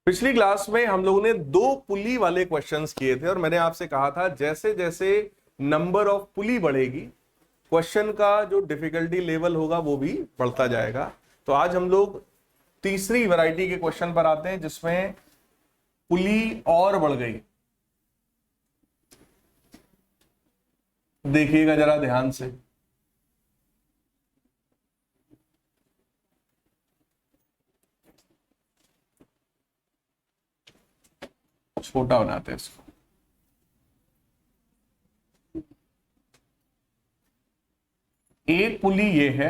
पिछली क्लास में हम लोगों ने दो पुली वाले क्वेश्चंस किए थे और मैंने आपसे कहा था जैसे जैसे नंबर ऑफ पुली बढ़ेगी क्वेश्चन का जो डिफिकल्टी लेवल होगा वो भी बढ़ता जाएगा। तो आज हम लोग तीसरी वैरायटी के क्वेश्चन पर आते हैं जिसमें पुली और बढ़ गई। देखिएगा जरा ध्यान से। छोटा बनाते हैं इसको। एक पुली ये है,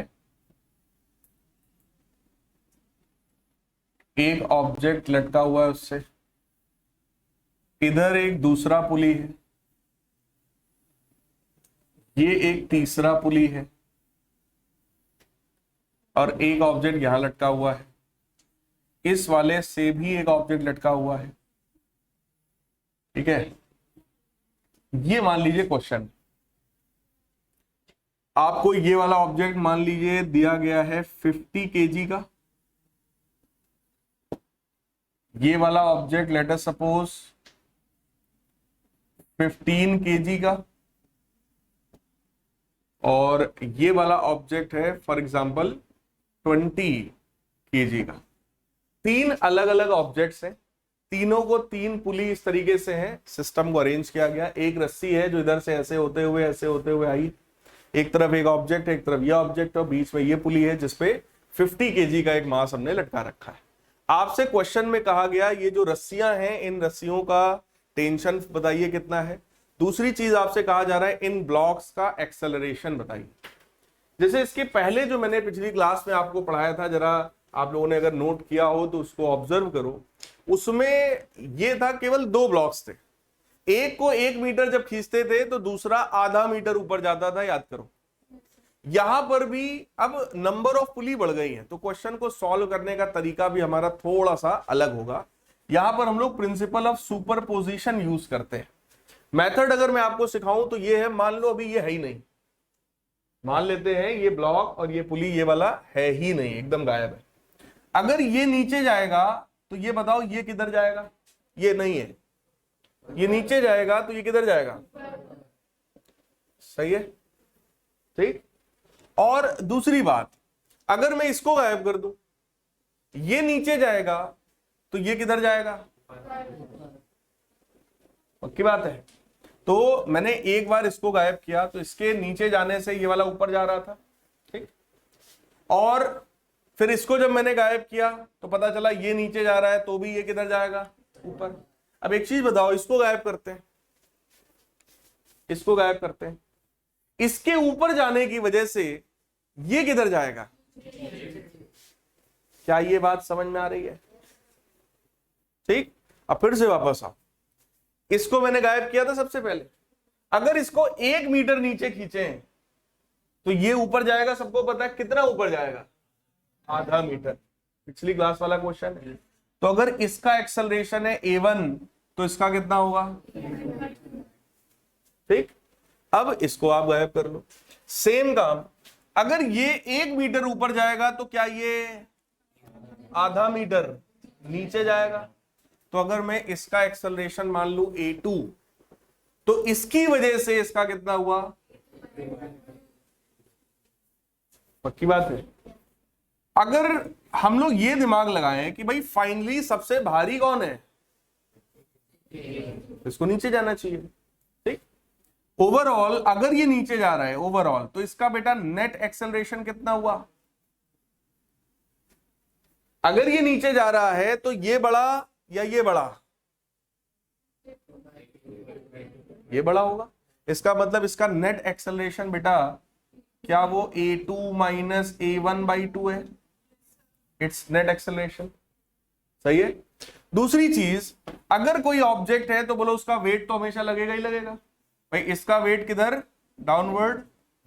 एक ऑब्जेक्ट लटका हुआ है उससे, इधर एक दूसरा पुली है, ये एक तीसरा पुली है और एक ऑब्जेक्ट यहां लटका हुआ है, इस वाले से भी एक ऑब्जेक्ट लटका हुआ है। ठीक है, ये मान लीजिए क्वेश्चन, आपको ये वाला ऑब्जेक्ट मान लीजिए दिया गया है 50 केजी का, ये वाला object let us suppose 15 KG का, और ये वाला ऑब्जेक्ट है फॉर एग्जांपल 20 केजी का। तीन अलग अलग ऑब्जेक्ट्स हैं, तीनों को तीन पुली इस तरीके से है, सिस्टम को अरेंज किया गया। एक रस्सी है जो इधर से ऐसे होते हुए आई, एक तरफ एक ऑब्जेक्ट है, एक तरफ ये ऑब्जेक्ट, और बीच में ये पुली है जिसपे 50 केजी का एक मास हमने लटका रखा है। आपसे क्वेश्चन में कहा गया ये जो रस्सियां हैं इन रस्सियों का टेंशन बताइए कितना है। दूसरी चीज आपसे कहा जा रहा है इन ब्लॉक्स का एक्सेलरेशन बताइए। जैसे इसके पहले जो मैंने पिछली क्लास में आपको पढ़ाया था, जरा आप लोगों ने अगर नोट किया हो तो उसको ऑब्जर्व करो। उसमें ये था केवल दो ब्लॉक्स थे, एक को 1 मीटर जब खींचते थे तो दूसरा आधा मीटर ऊपर जाता था, याद करो। यहां पर भी अब नंबर ऑफ पुली बढ़ गई है तो क्वेश्चन को सॉल्व करने का तरीका भी हमारा थोड़ा सा अलग होगा। यहां पर हम लोग प्रिंसिपल ऑफ सुपरपोजिशन यूज करते हैं। मेथड अगर मैं आपको सिखाऊं तो ये है, मान लो अभी ये है ही नहीं, मान लेते हैं ये ब्लॉक और ये पुली ये वाला है ही नहीं, एकदम गायब है। अगर ये नीचे जाएगा तो ये बताओ ये किधर जाएगा? ये नहीं है, ये नीचे जाएगा तो ये किधर जाएगा? सही है, ठीक। और दूसरी बात, अगर मैं इसको गायब कर दूं, ये नीचे जाएगा तो ये किधर जाएगा? पक्की बात है। तो मैंने एक बार इसको गायब किया तो इसके नीचे जाने से ये वाला ऊपर जा रहा था, ठीक। और फिर इसको जब मैंने गायब किया तो पता चला ये नीचे जा रहा है तो भी ये किधर जाएगा? ऊपर। अब एक चीज बताओ, इसको गायब करते हैं, इसको गायब करते हैं, इसके ऊपर जाने की वजह से ये किधर जाएगा? क्या ये बात समझ में आ रही है? ठीक। अब फिर से वापस आओ, इसको मैंने गायब किया था सबसे पहले, अगर इसको 1 मीटर नीचे खींचे तो ये ऊपर जाएगा, सबको पता है कितना ऊपर जाएगा? आधा मीटर। पिछली क्लास वाला क्वेश्चन है। तो अगर इसका एक्सेलरेशन है a1 तो इसका कितना होगा? ठीक। अब इसको आप गायब कर लो। सेम काम, अगर ये 1 मीटर ऊपर जाएगा तो क्या ये आधा मीटर नीचे जाएगा? तो अगर मैं इसका एक्सेलरेशन मान लू a2 तो इसकी वजह से इसका कितना हुआ? पक्की बात है। अगर हम लोग ये दिमाग लगाएं कि भाई फाइनली सबसे भारी कौन है, इसको नीचे जाना चाहिए, ठीक। ओवरऑल अगर ये नीचे जा रहा है ओवरऑल तो इसका बेटा नेट एक्सेलरेशन कितना हुआ? अगर ये नीचे जा रहा है तो ये बड़ा या ये बड़ा? ये बड़ा होगा। इसका मतलब इसका नेट एक्सेलरेशन बेटा क्या वो a2 माइनस a1/2 है? It's net acceleration. सही है। दूसरी चीज, अगर कोई ऑब्जेक्ट है तो बोलो उसका वेट तो हमेशा लगेगा ही लगेगा। भाई इसका वेट किधर? डाउनवर्ड।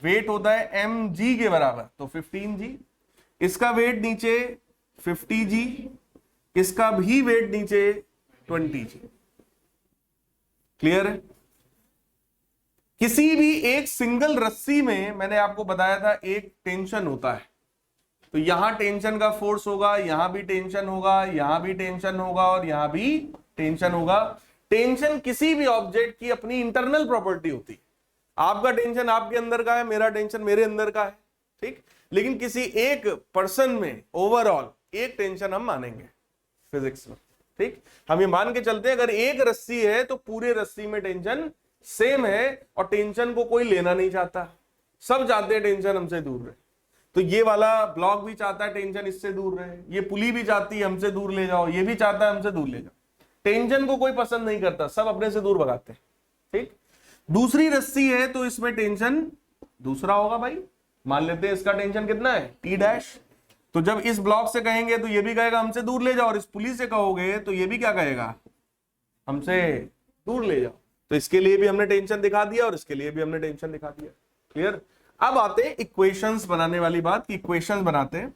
वेट होता है mg के बराबर, तो 15g। इसका वेट नीचे 50g, इसका भी वेट नीचे 20g। क्लियर है? किसी भी एक सिंगल रस्सी में मैंने आपको बताया था एक टेंशन होता है, तो यहां टेंशन का फोर्स होगा, यहां भी टेंशन होगा, यहां भी टेंशन होगा और यहां भी टेंशन होगा। टेंशन किसी भी ऑब्जेक्ट की अपनी इंटरनल प्रॉपर्टी होती है। आपका टेंशन आपके अंदर का है, मेरा टेंशन मेरे अंदर का है, ठीक। लेकिन किसी एक पर्सन में ओवरऑल एक टेंशन हम मानेंगे फिजिक्स में, ठीक। हम ये मान के चलते हैं अगर एक रस्सी है तो पूरे रस्सी में टेंशन सेम है और टेंशन को कोई लेना नहीं चाहता, सब चाहते हैं टेंशन हमसे दूर रहे। तो ये वाला ब्लॉक भी चाहता है टेंशन इससे दूर रहे, ये पुली भी चाहती है हमसे दूर ले जाओ, ये भी चाहता है हमसे दूर ले जाओ। टेंशन को कोई पसंद नहीं करता, सब अपने से दूर भगाते हैं, ठीक। दूसरी रस्सी है तो इसमें टेंशन दूसरा होगा भाई। मान लेते हैं इसका टेंशन कितना है, टी डैश। तो जब इस ब्लॉक से कहेंगे तो ये भी कहेगा हमसे दूर ले जाओ, और इस पुली से कहोगे तो ये भी क्या कहेगा, हमसे दूर ले जाओ। तो इसके लिए भी हमने टेंशन दिखा दिया और इसके लिए भी हमने टेंशन दिखा दिया। क्लियर। अब आते हैं इक्वेशंस बनाने वाली बात की, इक्वेशंस बनाते हैं।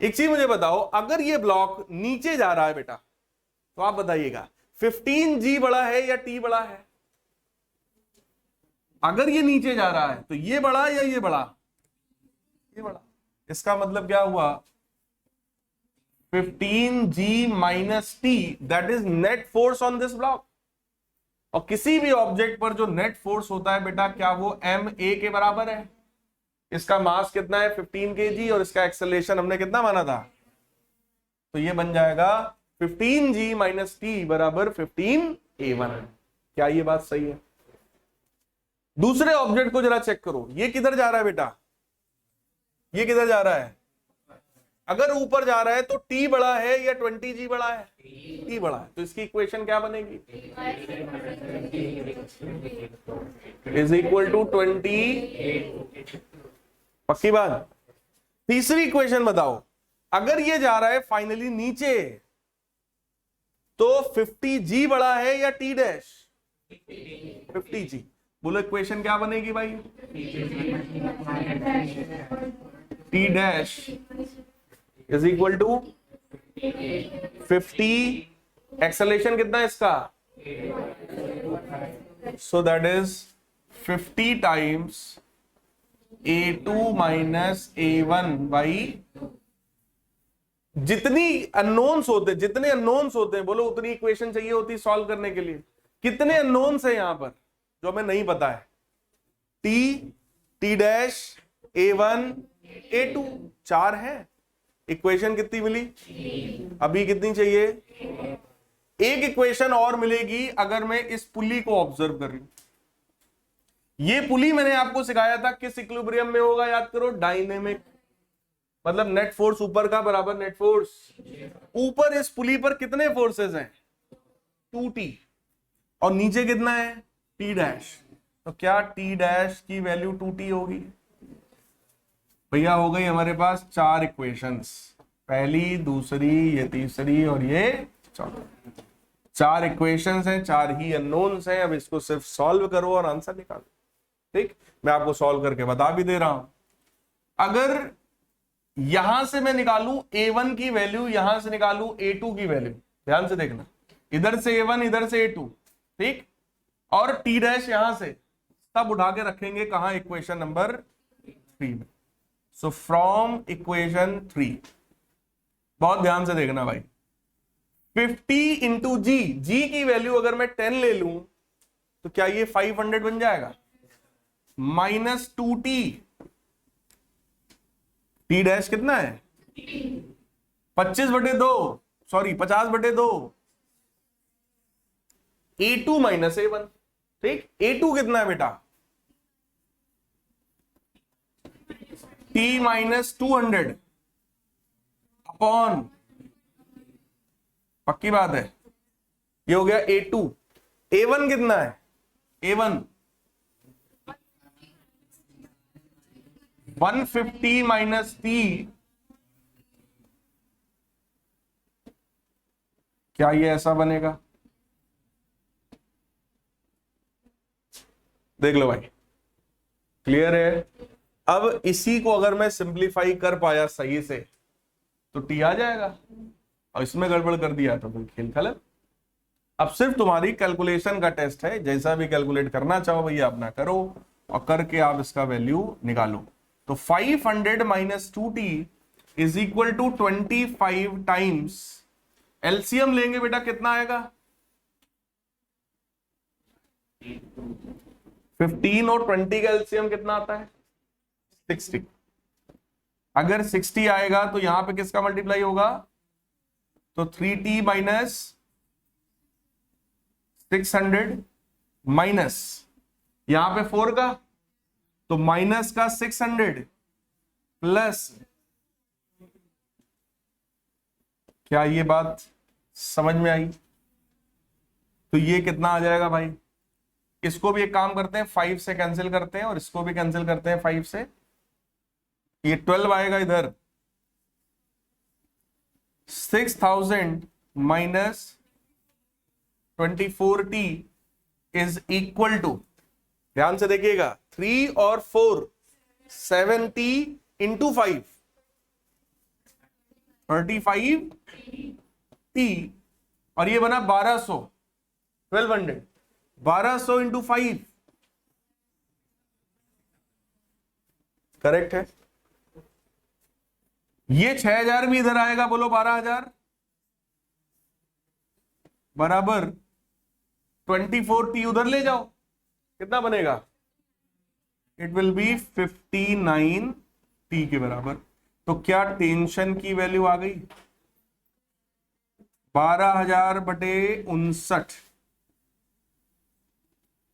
एक चीज मुझे बताओ, अगर ये ब्लॉक नीचे जा रहा है बेटा तो आप बताइएगा 15G बड़ा है या T बड़ा है। अगर ये नीचे जा रहा है तो ये बड़ा या ये बड़ा, ये बड़ा। इसका मतलब क्या हुआ, 15G minus T that is net force on this block. और किसी भी ऑब्जेक्ट पर जो नेट फोर्स होता है बेटा, क्या वो ma के बराबर है। इसका मास कितना है 15 kg और इसका एक्सेलरेशन हमने कितना माना था, तो ये बन जाएगा 15G माइनस T बराबर 15A1। क्या ये बात सही है। दूसरे ऑब्जेक्ट को जरा चेक करो, ये किधर जा रहा है बेटा, ये किधर जा रहा है। अगर ऊपर जा रहा है तो T बड़ा है या 20G बड़ा है, T बड़ा है। तो इसकी इक्वेशन क्या बनेगी, इज इक्वल टू 20। पक्की बात। तीसरी इक्वेशन बताओ, अगर ये जा रहा है फाइनली नीचे तो 50G बड़ा है या T डैश, 50G। बोलो इक्वेशन क्या बनेगी भाई, T dash is equal to 50, acceleration कितना है इसका, so that is 50 times A2 minus A1 by जितनी अननोन्स होते, जितने अननोन्स होते हैं बोलो उतनी इक्वेशन चाहिए होती सॉल्व करने के लिए। कितने अननोन्स है यहां पर जो हमें नहीं पता है, T डैश A1 A2 4 है। इक्वेशन कितनी मिली, अभी कितनी चाहिए, एक इक्वेशन और मिलेगी अगर मैं इस पुली को ऑब्जर्व कर लूं। ये पुली मैंने आपको सिखाया था किस इक्विलिब्रियम में होगा, याद करो, डायनेमिक। मतलब नेट फोर्स ऊपर का बराबर नेट फोर्स ऊपर। इस पुली पर कितने फोर्सेस हैं, 2T, और नीचे कितना है T डैश। तो क्या T डैश की वैल्यू 2T होगी भैया। हो गई हमारे पास 4 इक्वेशंस, पहली, दूसरी, ये तीसरी और ये चौथी। 4 इक्वेशंस हैं, 4 ही अननोन्स हैं। अब इसको सिर्फ सॉल्व करो और आंसर निकालो, ठीक। मैं आपको सॉल्व करके बता भी दे रहा हूं। अगर यहां से मैं निकालूं A1 की वैल्यू, यहां से निकालूं A2 की वैल्यू, ध्यान से देखना, इधर से A1 इधर से A2, ठीक, और T डैश यहां से, तब उठा के रखेंगे कहां, इक्वेशन नंबर 3 में। सो फ्रॉम इक्वेशन 3, बहुत ध्यान से देखना भाई, 50 इंटू G, G की वैल्यू अगर मैं 10 ले लूं तो क्या ये 500 बन जाएगा, माइनस 2T, T डैश कितना है 25/2, सॉरी 50/2, A2 माइनस A1, ठीक। A2 कितना है बेटा, T माइनस 200 अपॉन, पक्की बात है, ये हो गया A2। A1 कितना है, A1 150 माइनस T, क्या ये ऐसा बनेगा, देख लो भाई, क्लियर है। अब इसी को अगर मैं सिंप्लीफाई कर पाया सही से तो T आ जाएगा, और इसमें गड़बड़ कर दिया तो फिर खेल खत्म। अब सिर्फ तुम्हारी कैलकुलेशन का टेस्ट है, जैसा भी कैलकुलेट करना चाहो भैया अपना करो और करके आप इसका वैल्यू निकालो। तो 500 minus 2T is equal to 25 times, LCM लेंगे बेटा कितना आएगा 15 और 20 का एलसीएम कितना आता है 60। अगर 60 आएगा तो यहां पे किसका मल्टीप्लाई होगा, तो 3t माइनस 600 माइनस यहां पे 4 का, तो माइनस का 600 प्लस, क्या ये बात समझ में आई? तो ये कितना आ जाएगा भाई, इसको भी एक काम करते हैं 5 से कैंसिल करते हैं और इसको भी कैंसिल करते हैं 5 से, ये 12 आएगा इधर, 6000 minus 24t is equal to, ध्यान से देखिएगा 3 और 4 7t इंटू 5 35t और ये बना 1200 इंटू 5 करेक्ट है। ये 6000 भी इधर आएगा, बोलो 12000 बराबर 24t उधर ले जाओ, कितना बनेगा, इट विल बी 59t के बराबर। तो क्या टेंशन की वैल्यू आ गई 12,000/59।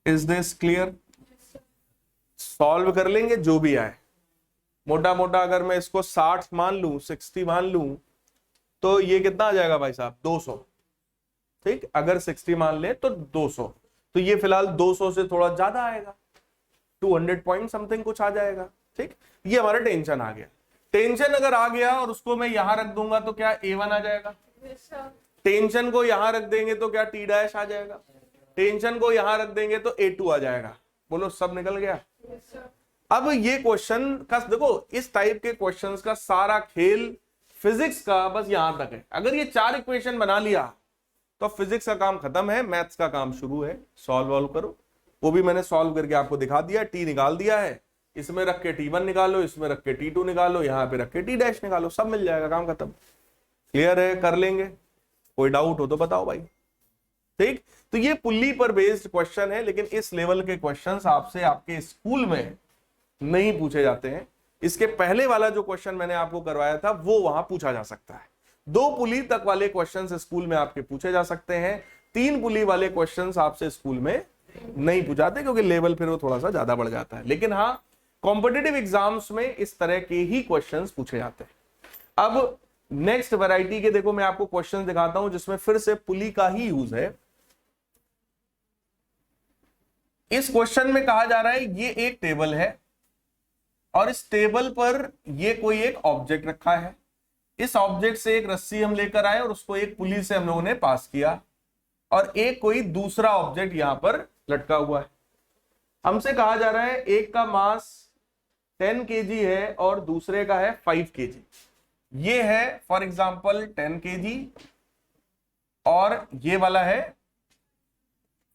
Is this clear? सॉल्व कर लेंगे जो भी आए, मोटा मोटा अगर मैं इसको 60 मान लूं 60 मान लूं तो ये कितना आ जाएगा भाई साहब 200, ठीक, अगर 60 मान ले तो 200, तो ये फिलहाल 200 से थोड़ा ज्यादा आएगा, 200 पॉइंट समथिंग कुछ आ जाएगा, ठीक। ये हमारा टेंशन आ गया। टेंशन अगर आ गया और उसको मैं यहां रख दूंगा तो क्या A1 आ जाएगा, टेंशन को यहां रख देंगे तो क्या T डैश आ जाएगा, टेंशन को यहां रख देंगे तो A2 आ जाएगा, बोलो सब निकल गया। अब ये क्वेश्चन का देखो, इस टाइप के क्वेश्चंस का सारा खेल फिजिक्स का बस यहां तक है। अगर ये 4 इक्वेशन बना लिया तो फिजिक्स का काम खत्म है, मैथ्स का काम शुरू है। सॉल्व वॉल्व करो, वो भी मैंने सॉल्व करके आपको दिखा दिया, टी निकाल दिया है, इसमें रख के T1 निकालो, इसमें रख के T2 निकालो, यहां पे रख के T डैश निकालो, सब मिल जाएगा, काम खत्म। क्लियर है? कर लेंगे, कोई डाउट हो तो बताओ भाई, ठीक। तो ये पुल्ली पर बेस्ड क्वेश्चन है, लेकिन इस लेवल के क्वेश्चंस आपसे आपके स्कूल में नहीं पूछे जाते हैं। इसके पहले वाला जो क्वेश्चन मैंने आपको करवाया था वो वहां पूछा जा सकता है। 2 पुली तक वाले क्वेश्चंस स्कूल में आपके पूछे जा सकते हैं, 3 पुली वाले क्वेश्चंस आपसे स्कूल में नहीं पूछाते, क्योंकि लेवल फिर वो थोड़ा सा ज्यादा बढ़ जाता है। लेकिन हाँ, कॉम्पिटिटिव एग्जाम्स में इस तरह के ही क्वेश्चंस पूछे जाते हैं। अब नेक्स्ट वैरायटी के देखो, मैं आपको क्वेश्चन दिखाता हूं जिसमें फिर से पुली का ही यूज है। इस क्वेश्चन में कहा जा रहा है ये एक टेबल है और इस टेबल पर ये कोई एक ऑब्जेक्ट रखा है, इस ऑब्जेक्ट से एक रस्सी हम लेकर आए और उसको एक पुली से हम लोगों ने पास किया, और एक कोई दूसरा ऑब्जेक्ट यहां पर लटका हुआ है। हमसे कहा जा रहा है एक का मास 10 kg है और दूसरे का है 5 kg। ये है फॉर एग्जांपल 10 kg और ये वाला है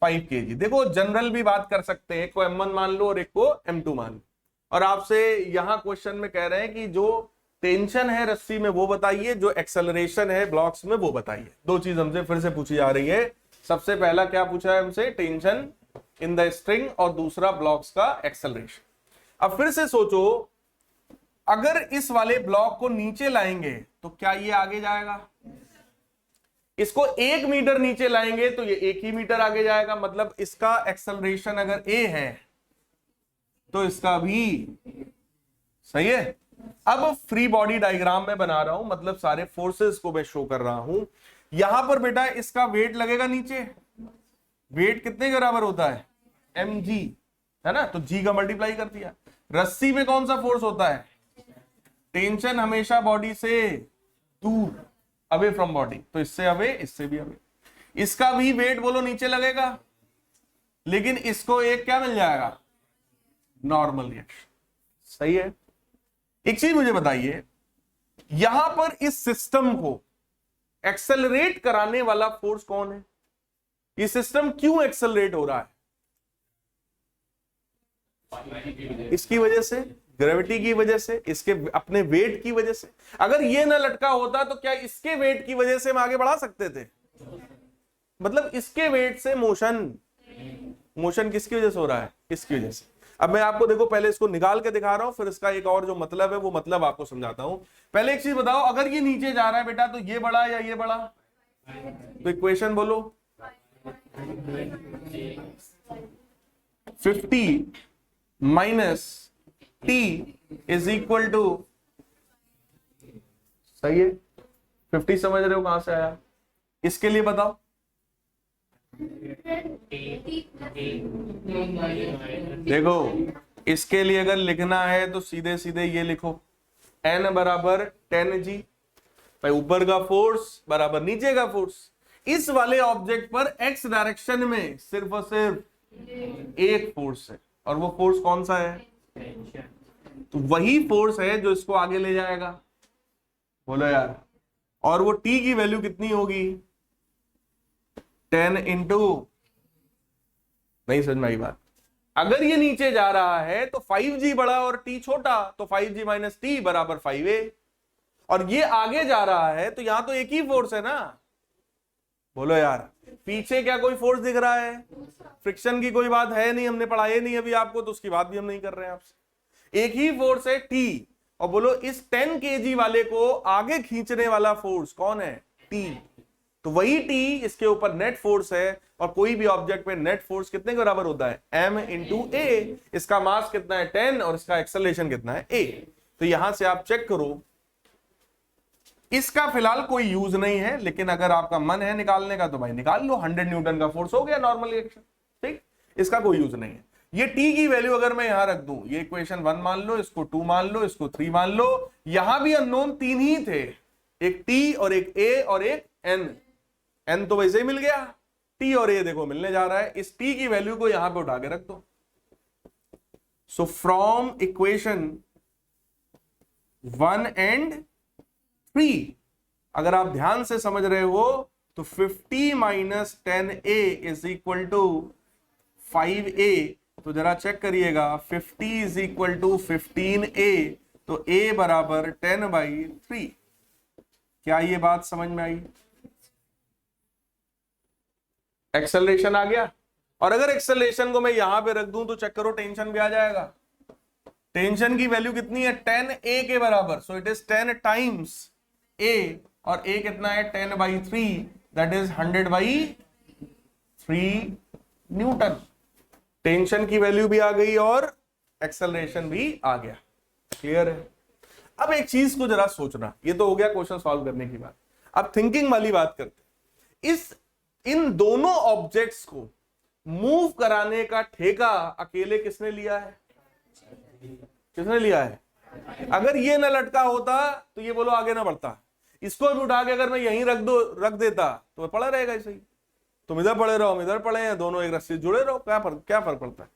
5 kg। देखो जनरल भी बात कर सकते हैं, एक को M1 मान लो और एक को M2 मान लो, और आपसे यहां क्वेश्चन में कह रहे हैं कि जो टेंशन है रस्सी में वो बताइए, जो एक्सेलरेशन है ब्लॉक्स में वो बताइए। 2 चीज हमसे फिर से पूछी जा रही है। सबसे पहला क्या पूछा है हमसे, टेंशन इन द स्ट्रिंग, और दूसरा ब्लॉक्स का एक्सेलरेशन। अब फिर से सोचो, अगर इस वाले ब्लॉक को नीचे लाएंगे तो क्या ये आगे जाएगा, इसको 1 मीटर नीचे लाएंगे तो ये 1 ही मीटर आगे जाएगा, मतलब इसका एक्सेलरेशन अगर A है तो इसका भी सही है। अब फ्री बॉडी डायग्राम में बना रहा हूं, मतलब सारे फोर्सेस को मैं शो कर रहा हूं। यहां पर बेटा इसका वेट लगेगा नीचे, वेट कितने के बराबर होता है mg, है ना, तो g का मल्टीप्लाई कर दिया। रस्सी में कौन सा फोर्स होता है, टेंशन हमेशा बॉडी से दूर, अवे फ्रॉम बॉडी, तो इससे अवे, इससे भी अवे। इसका भी वेट बोलो नीचे लगेगा, लेकिन इसको एक क्या मिल जाएगा, नॉर्मल रिएक्शन। सही है। एक चीज मुझे बताइए, यहां पर इस सिस्टम को एक्सेलरेट कराने वाला फोर्स कौन है, ये सिस्टम क्यों एक्सेलरेट हो रहा है, इसकी वजह से ग्रेविटी की वजह से, इसके अपने वेट की वजह से। अगर ये ना लटका होता तो क्या इसके वेट की वजह से हम आगे बढ़ा सकते थे? मतलब इसके वेट से मोशन किसकी वजह से हो रहा है? इसकी वजह से। अब मैं आपको देखो पहले इसको निकाल के दिखा रहा हूं, फिर इसका एक और जो मतलब है वो मतलब आपको समझाता हूं। पहले एक चीज बताओ, अगर ये नीचे जा रहा है बेटा तो ये बड़ा या ये बड़ा? तो इक्वेशन बोलो। 50 minus t is equal to, सही है? 50 समझ रहे हो कहां से आया? इसके लिए बताओ। देखो इसके लिए अगर लिखना है तो सीधे सीधे ये लिखो, n बराबर 10g, भाई ऊपर का फोर्स बराबर नीचे का फोर्स। इस वाले ऑब्जेक्ट पर x डायरेक्शन में सिर्फ और सिर्फ एक फोर्स है, और वो फोर्स कौन सा है? तो वही फोर्स है जो इसको आगे ले जाएगा। बोलो यार। और वो t की वैल्यू कितनी होगी? 10 इंटू, नहीं समझ में आई बात? अगर ये नीचे जा रहा है तो 5g बड़ा और t छोटा, तो 5g माइनस टी बराबर 5a। और ये आगे जा रहा है तो यहां तो एक ही फोर्स है ना। बोलो यार, पीछे क्या कोई फोर्स दिख रहा है? फ्रिक्शन की कोई बात है नहीं, हमने पढ़ाई नहीं अभी आपको, तो उसकी बात भी हम नहीं कर रहे हैं आपसे। एक ही फोर्स है t। और बोलो इस 10 kg वाले को आगे खींचने वाला फोर्स कौन है? t। तो वही t इसके ऊपर नेट फोर्स है, और कोई भी ऑब्जेक्ट पे नेट फोर्स कितने के बराबर होता है? m into a। इसका मास कितना है? 10, और इसका एक्सेलरेशन कितना है? a। तो यहां से आप चेक करो, इसका फिलहाल कोई यूज नहीं है, लेकिन अगर आपका मन है निकालने का तो भाई निकाल लो। 100 न्यूटन का फोर्स हो गया नॉर्मल रिएक्शन, ठीक? इसका कोई यूज नहीं है। ये t की वैल्यू अगर मैं यहां रख दूं, ये इक्वेशन 1 मान लो, इसको 2 मान लो, इसको 3 मान लो। यहां भी अननोन 3 ही थे, एक t और एक a और एक n तो वैसे ही मिल गया, t और a देखो मिलने जा रहा है। इस t की वैल्यू को यहां पे उठा के रख दो। सो फ्रॉम इक्वेशन 1 एंड 3, अगर आप ध्यान से समझ रहे हो तो 50 minus 10a is equal to 5a। तो जरा चेक करिएगा, 50 इज इक्वल टू 15a, तो a बराबर 10/3। क्या ये बात समझ में आई? एक्सेलरेशन आ गया। और अगर एक्सेलरेशन को मैं यहां पे रख दूं तो चेक करो, टेंशन भी आ जाएगा। टेंशन की वैल्यू कितनी है? 10a के बराबर। So it is 10 times a, और a कितना है? 10/3, दैट इज 100/3 न्यूटन। टेंशन की वैल्यू भी आ गई और एक्सेलरेशन भी आ गया। क्लियर है? अब एक चीज को जरा सोचना, ये तो हो गया क्वेश्चन सॉल्व करने की बात। अब थिंकिंग वाली बात करते। इन दोनों ऑब्जेक्ट्स को मूव कराने का ठेका अकेले किसने लिया है? किसने लिया है? अगर ये ना लटका होता तो ये बोलो आगे ना बढ़ता। इसको भी उठा के अगर मैं यहीं रख देता तो पड़ा रहेगा ऐसे ही। तुम इधर पड़े रहो, हम इधर पड़े हैं, दोनों एक रस्सी से जुड़े रहो, क्या फर्क पड़ता है?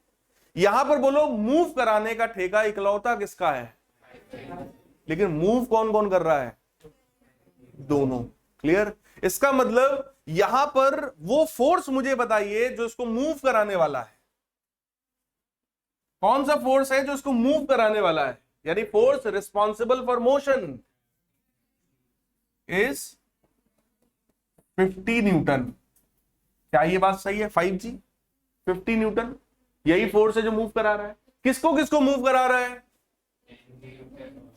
यहां पर बोलो मूव कराने का ठेका इकलौता किसका है? लेकिन मूव कौन कौन कर रहा है? दोनों। क्लियर? इसका मतलब यहां पर वो फोर्स मुझे बताइए जो इसको मूव कराने वाला है। कौन सा फोर्स है जो इसको मूव कराने वाला है? यानी force responsible for motion is 50 Newton. क्या ये बात सही है? 5g 50 न्यूटन यही फोर्स है जो मूव करा रहा है। किसको किसको मूव करा रहा है?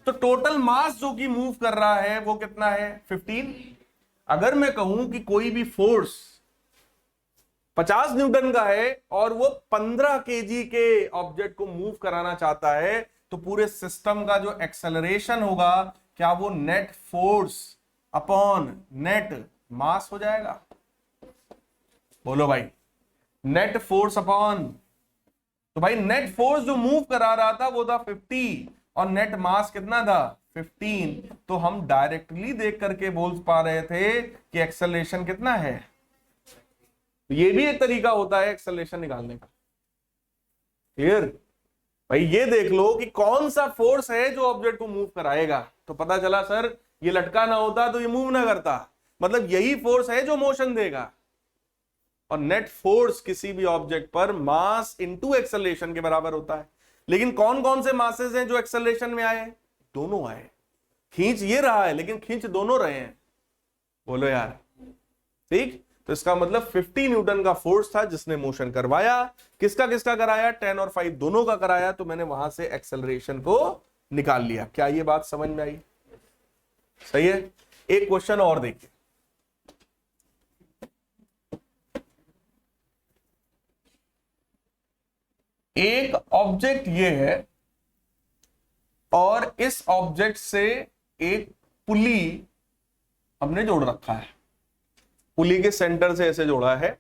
तो टोटल मास जो कि मूव कर रहा है वो कितना है? 15। अगर मैं कहूं कि कोई भी फोर्स 50 न्यूटन का है और वो 15 kg के ऑब्जेक्ट को मूव कराना चाहता है, तो पूरे सिस्टम का जो एक्सेलरेशन होगा, क्या वो नेट फोर्स अपॉन नेट मास हो जाएगा? बोलो भाई, नेट फोर्स अपॉन, तो भाई नेट फोर्स जो मूव करा रहा था वो था 50 और नेट मास कितना था? 15। तो हम डायरेक्टली देख करके बोल पा रहे थे कि एक्सेलरेशन कितना है। ये भी एक तरीका होता है एक्सेलरेशन निकालने का। क्लियर? भाई ये देख लो कि कौन सा फोर्स है जो ऑब्जेक्ट को मूव कराएगा। तो पता चला सर ये लटका ना होता तो ये मूव ना करता, मतलब यही फोर्स है जो मोशन देगा। और नेट फोर्स किसी भी ऑब्जेक्ट पर मास इंटू एक्सेलरेशन के बराबर होता है। लेकिन कौन कौन से मासेस हैं जो एक्सेलरेशन में आए? दोनों आए। खींच ये रहा है लेकिन खींच दोनों रहे हैं। बोलो यार, ठीक। तो इसका मतलब 50 न्यूटन का फोर्स था जिसने मोशन करवाया। किसका किसका कराया? 10 और 5 दोनों का कराया। तो मैंने वहां से एक्सेलरेशन को निकाल लिया। क्या ये बात समझ में आई? सही है। एक क्वेश्चन और देखिए। एक ऑब्जेक्ट ये है और इस ऑब्जेक्ट से एक पुली हमने जोड़ रखा है। पुली के सेंटर से ऐसे जोड़ा है।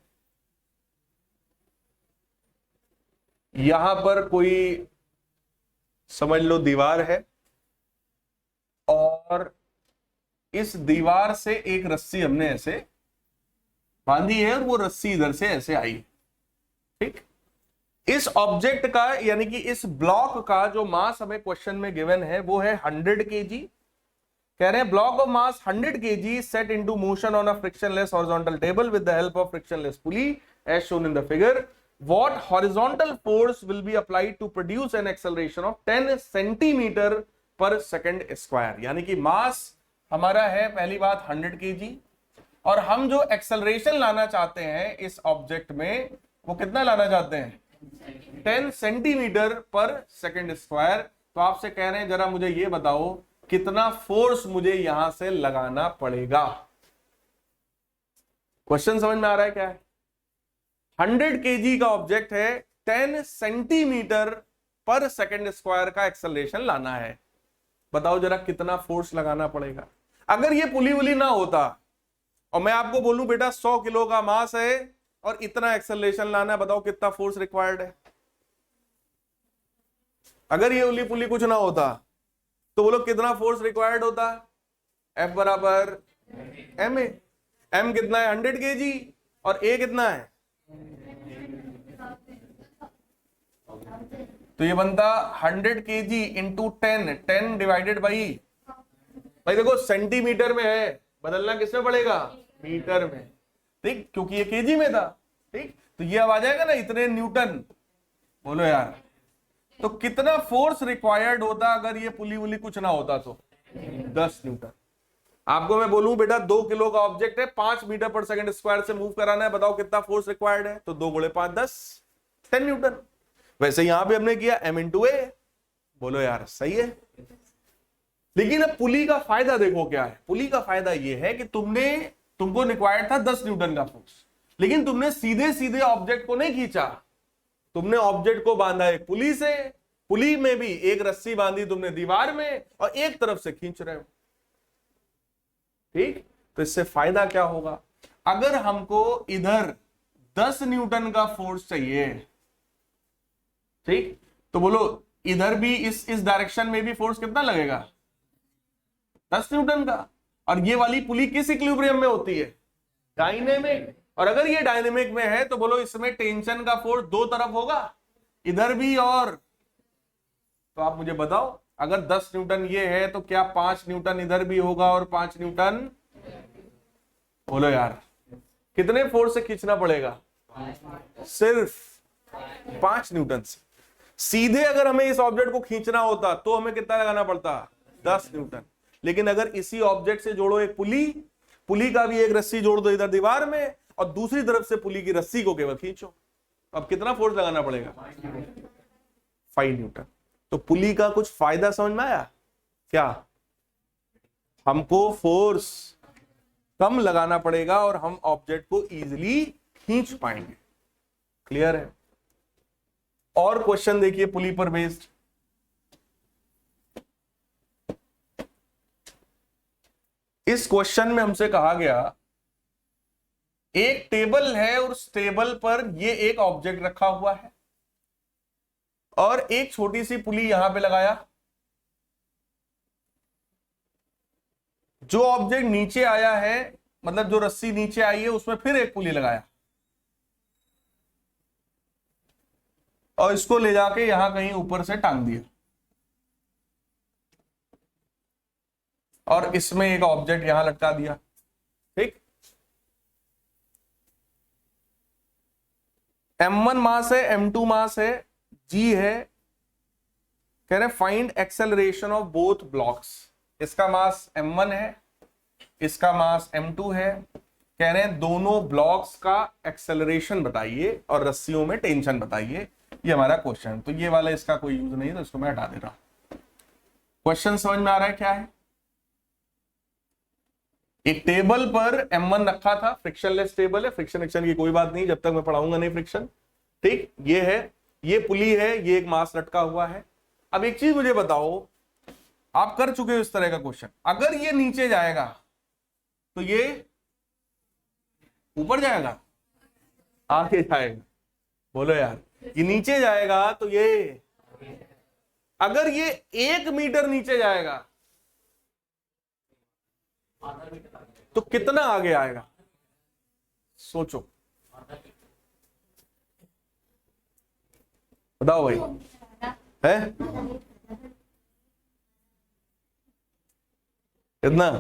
यहां पर कोई समझ लो दीवार है और इस दीवार से एक रस्सी हमने ऐसे बांधी है और वो रस्सी इधर से ऐसे आई। ठीक। इस ऑब्जेक्ट का यानी कि इस ब्लॉक का जो मास हमें क्वेश्चन में गिवन है वो है 100 kg। कह रहे हैं block of mass 100 kg set into motion on a frictionless horizontal table with the help of frictionless pulley as shown in the figure. What horizontal force will be applied to produce an acceleration of 10 centimetre per second square. यानी कि मास हमारा है पहली बात 100 kg और हम जो acceleration लाना चाहते हैं इस ऑब्जेक्ट में वो कितना लाना चाहते हैं? 10 सेंटीमीटर पर सेकंड स्क्वायर। तो आपसे कह रहे हैं जरा मुझे ये बताओ कितना फोर्स मुझे यहां से लगाना पड़ेगा। क्वेश्चन समझ में आ रहा है क्या है? 100 kg का ऑब्जेक्ट है, 10 सेंटीमीटर पर सेकंड स्क्वायर का एक्सेलरेशन लाना है। बताओ जरा कितना फोर्स लगाना पड़ेगा। अगर ये पुली वुली ना होता और मैं आपको बोलूं बेटा 100 किलो का मास है और इतना एक्सेलरेशन लाना है, बताओ कितना फोर्स रिक्वायर्ड है। अगर ये उली पुली कुछ ना होता तो बोलो कितना फोर्स रिक्वायर्ड होता? F बराबर ma। m कितना है? 100 kg और a कितना है? तो ये बनता 100 kg इंटू 10 डिवाइडेड बाई, भाई देखो सेंटीमीटर में है, बदलना किसमें पड़ेगा? मीटर में। ठीक, क्योंकि ये केजी में था। ठीक, तो ये अब आ जाएगा ना इतने न्यूटन। बोलो यार, तो कितना फोर्स रिक्वायर्ड होता अगर ये पुली वुली कुछ ना होता? तो 10 न्यूटन। आपको मैं बोलूं बेटा 2 किलो का ऑब्जेक्ट है, 5 मीटर पर सेकंड स्क्वायर से मूव कराना है, बताओ कितना फोर्स रिक्वायर्ड है? तो 2 गुणे 5 10 न्यूटन। वैसे यहां पे हमने किया m इंटू ए। बोलो यार सही है। लेकिन अब पुली का फायदा देखो क्या है। पुली का फायदा यह है कि तुमको रिक्वायर्ड था 10 न्यूटन का फोर्स, लेकिन तुमने सीधे सीधे ऑब्जेक्ट को नहीं खींचा, तुमने ऑब्जेक्ट को बांधा एक पुली से। पुली में भी एक रस्सी बांधी तुमने दीवार में और एक तरफ से खींच रहे हो। ठीक, तो इससे फायदा क्या होगा? अगर हमको इधर 10 न्यूटन का फोर्स चाहिए, ठीक, तो बोलो इधर भी इस डायरेक्शन में भी फोर्स कितना लगेगा? 10 न्यूटन का। और ये वाली पुली किस इक्विलिब्रियम में होती है? डायनेमिक। और अगर ये डायनेमिक में है तो बोलो इसमें टेंशन का फोर्स दो तरफ होगा, इधर भी और। तो आप मुझे बताओ अगर 10 न्यूटन ये है तो क्या 5 न्यूटन इधर भी होगा और 5 न्यूटन? बोलो यार कितने फोर्स से खींचना पड़ेगा? सिर्फ 5 न्यूटन से। सीधे अगर हमें इस ऑब्जेक्ट को खींचना होता तो हमें कितना लगाना पड़ता? 10 न्यूटन। लेकिन अगर इसी ऑब्जेक्ट से जोड़ो एक पुली, पुली का भी एक रस्सी जोड़ दो इधर दीवार में और दूसरी तरफ से पुली की रस्सी को केवल खींचो, अब कितना फोर्स लगाना पड़ेगा? 5 न्यूटन। तो पुली का कुछ फायदा समझ में आया क्या? हमको फोर्स कम लगाना पड़ेगा और हम ऑब्जेक्ट को इजीली खींच पाएंगे। क्लियर है? और क्वेश्चन देखिए पुली पर बेस्ड। इस क्वेश्चन में हमसे कहा गया एक टेबल है और उस टेबल पर ये एक ऑब्जेक्ट रखा हुआ है और एक छोटी सी पुली यहां पे लगाया। जो ऑब्जेक्ट नीचे आया है, मतलब जो रस्सी नीचे आई है, उसमें फिर एक पुली लगाया और इसको ले जाके यहां कहीं ऊपर से टांग दिया और इसमें एक ऑब्जेक्ट यहां लटका दिया। ठीक, m1 मास है, m2 मास है, g है, कह रहे find acceleration of both blocks. इसका मास m1 है, इसका मास m2 है। कह रहे हैं दोनों ब्लॉक्स का एक्सेलरेशन बताइए और रस्सियों में टेंशन बताइए। ये हमारा क्वेश्चन। तो ये वाला इसका कोई यूज नहीं, तो इसको मैं हटा दे रहा हूं। क्वेश्चन समझ में आ रहा है क्या है? एक टेबल पर m1 रखा था, फ्रिक्शनलेस टेबल है, फ्रिक्शन की कोई बात नहीं, जब तक मैं पढ़ाऊंगा नहीं फ्रिक्शन। ठीक, ये है, ये पुली है, ये एक मास लटका हुआ है। अब एक चीज मुझे बताओ, आप कर चुके हो इस तरह का क्वेश्चन, अगर ये नीचे जाएगा तो ये ऊपर जाएगा, आगे जाएगा? बोलो यार, ये नीचे जाएगा तो ये, अगर ये 1 मीटर नीचे जाएगा तो कितना आगे आएगा? सोचो, बताओ भाई। है कितना?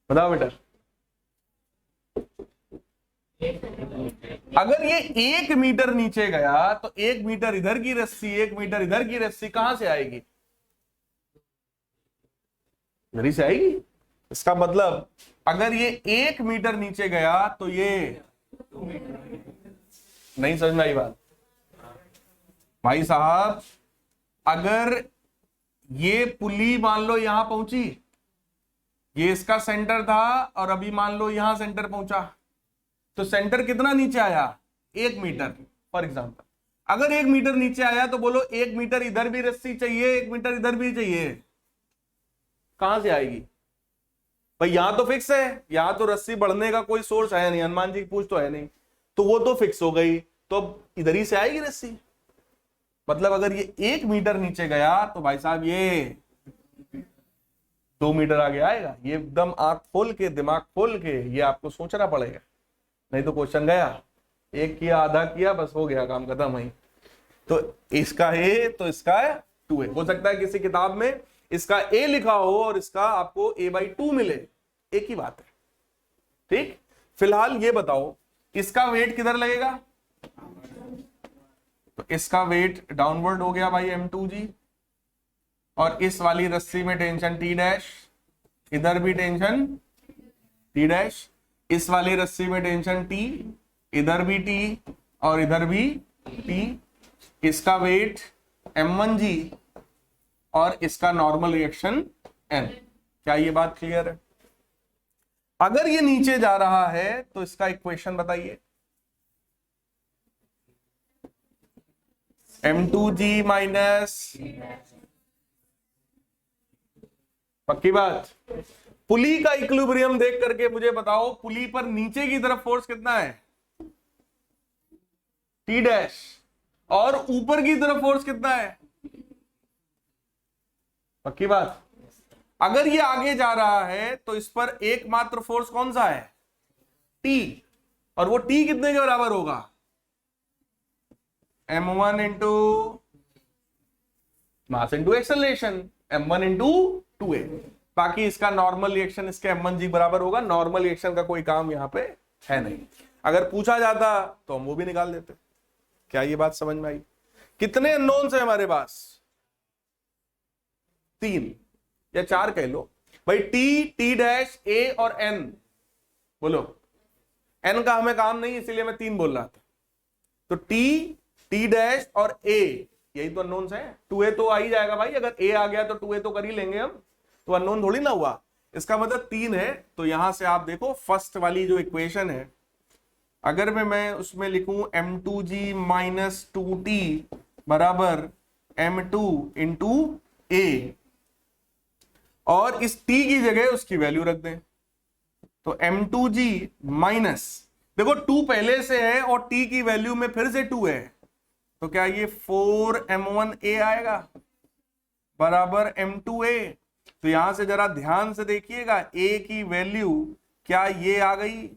बताओ बेटा। अगर ये 1 मीटर नीचे गया तो 1 मीटर इधर की रस्सी, 1 मीटर इधर की रस्सी कहां से आएगी? इधर ही से आएगी। इसका मतलब अगर ये 1 मीटर नीचे गया तो ये, नहीं समझ में आई बात भाई साहब? अगर ये पुली मान लो यहां पहुंची, ये इसका सेंटर था, और अभी मान लो यहां सेंटर पहुंचा, तो सेंटर कितना नीचे आया? 1 मीटर फॉर एग्जांपल। अगर 1 मीटर नीचे आया तो बोलो 1 मीटर इधर भी रस्सी चाहिए, 1 मीटर इधर भी चाहिए, कहां से आएगी भाई? यहां तो फिक्स है, यहां तो रस्सी बढ़ने का कोई सोर्स है नहीं, हनुमान जी की पूछ तो है नहीं, तो वो तो फिक्स हो गई, तो अब इधर ही से आएगी रस्सी। मतलब अगर ये 1 मीटर नीचे गया तो भाई साहब ये 2 मीटर आगे आएगा। ये एकदम आंख खोल के, दिमाग खोल के ये आपको सोचना पड़ेगा, नहीं तो क्वेश्चन गया। एक किया, आधा किया, बस हो गया, काम खत्म वहीं। तो इसका ए तो इसका 2a हो सकता है, किसी किताब में इसका a लिखा हो और इसका आपको a/2 मिले, एक ही बात है। ठीक, फिलहाल ये बताओ इसका वेट किधर लगेगा? तो इसका वेट डाउनवर्ड हो गया भाई m2g, और इस वाली रस्सी में टेंशन T डैश, इधर भी टेंशन T डैश, इस वाली रस्सी में टेंशन T, इधर भी T और इधर भी T। इसका वेट m1g और इसका नॉर्मल रिएक्शन n। क्या ये बात क्लियर है? अगर ये नीचे जा रहा है तो इसका इक्वेशन बताइए। m2g माइनस, पक्की बात। पुली का इक्विलिब्रियम देख करके मुझे बताओ, पुली पर नीचे की तरफ फोर्स कितना है? T डैश, और ऊपर की तरफ फोर्स कितना है? पक्की बात। अगर ये आगे जा रहा है तो इस पर एकमात्र फोर्स कौन सा है? T, और वो T कितने के बराबर होगा? m1 into mass into acceleration, m1 into 2a। बाकी इसका नॉर्मल रिएक्शन इसके m1g बराबर होगा। नॉर्मल रिएक्शन का कोई काम यहां पे है नहीं। अगर पूछा जाता तो हम वो भी निकाल देते। क्या ये बात समझ में आई? कितने अननोन्स है हमारे पास? 3 या 4 कह लो भाई। T डैश, A और N। बोलो, N का हमें काम नहीं, इसीलिए मैं 3 बोल रहा था। तो T डैश और A, यही तो अननोन्स है। 2a तो आ ही जाएगा भाई, अगर A आ गया तो 2a तो कर ही लेंगे हम, तो अननोन थोड़ी ना हुआ। इसका मतलब 3 है। तो यहां से आप देखो फर्स्ट वाली जो इक्वेशन है, अगर मैं उसमें लिखूं m2g माइनस 2t बराबर m2 इंटू a, और इस t की जगह उसकी वैल्यू रख दें, तो m2g माइनस, देखो 2 पहले से है और t की वैल्यू में फिर से 2 है, तो क्या ये 4m1a आएगा बराबर m2a। तो यहां से जरा ध्यान से देखिएगा, a की वैल्यू क्या ये आ गई?